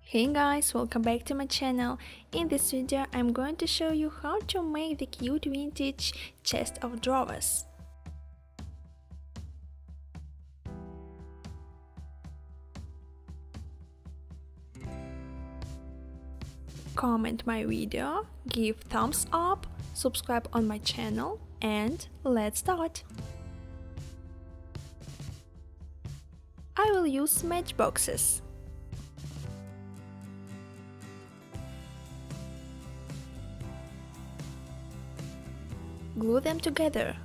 Hey guys, welcome back to my channel. In this video I'm going to show you how to make the cute vintage chest of drawers. Comment my video, give thumbs up, subscribe on my channel, and let's start. I will use matchboxes. Glue them together.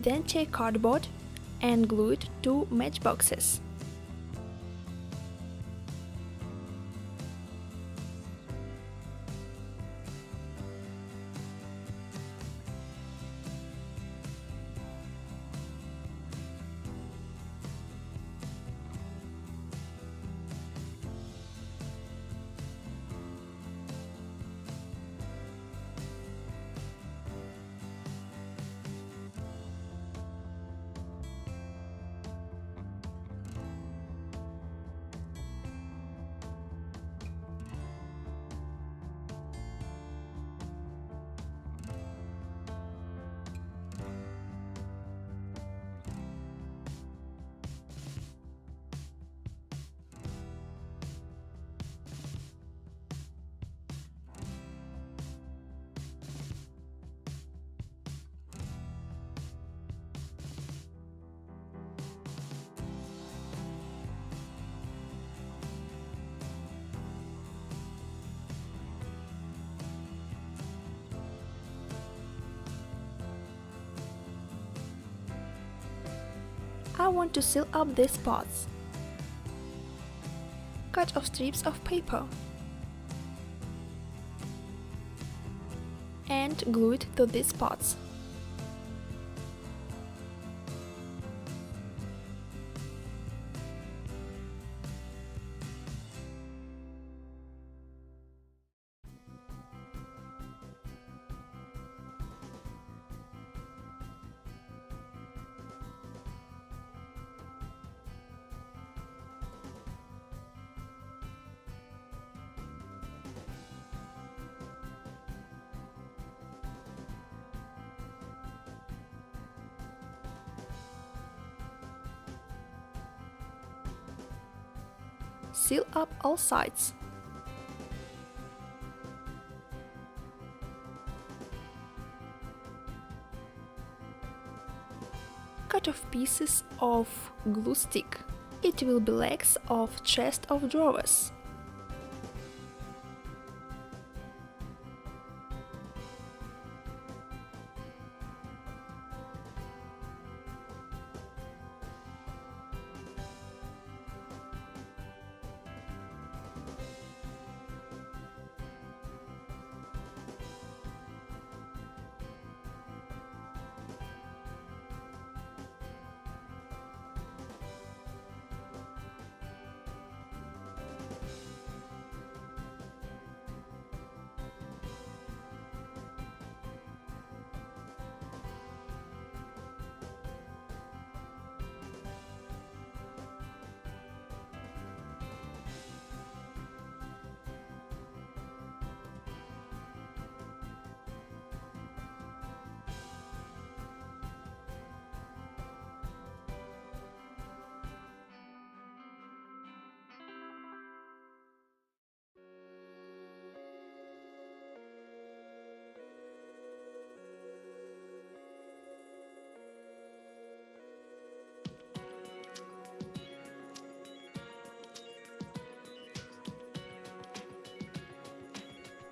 Then take cardboard and glue it to matchboxes. I want to seal up these spots. Cut off strips of paper and glue it to these spots. Seal up all sides. Cut off pieces of glue stick. It will be legs of chest of drawers.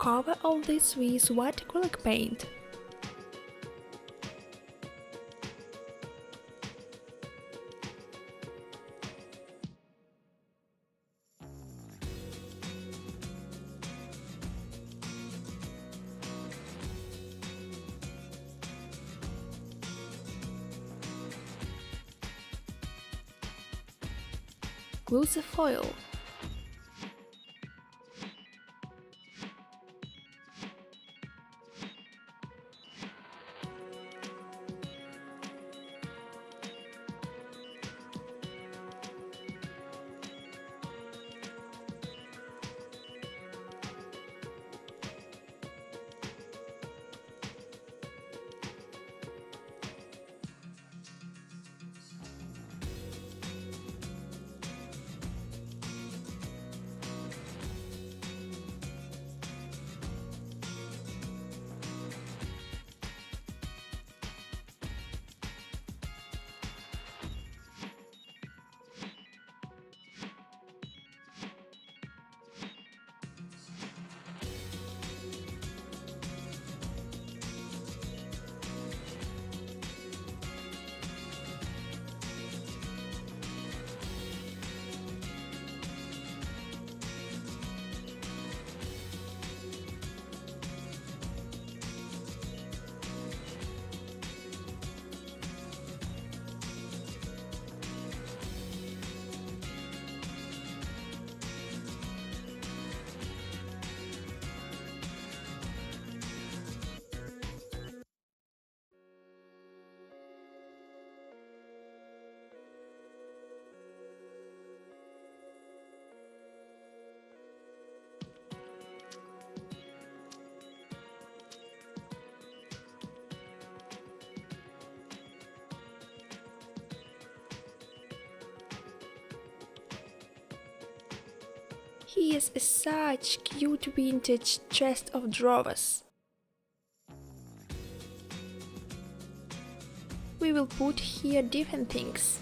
cover all this with white acrylic paint. Glue the foil. Here's such cute vintage chest of drawers. We will put here different things.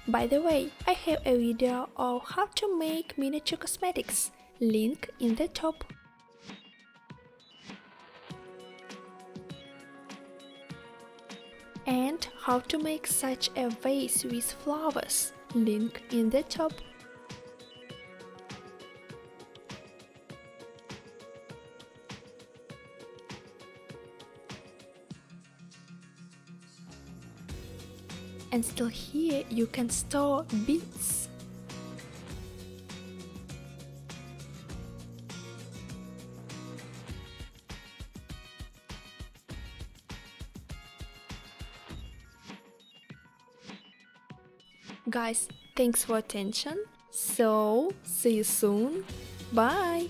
By the way, I have a video of how to make miniature cosmetics, link in the top. And how to make such a vase with flowers, link in the top. And still here you can store beads. Guys, thanks for attention. So, see you soon. Bye!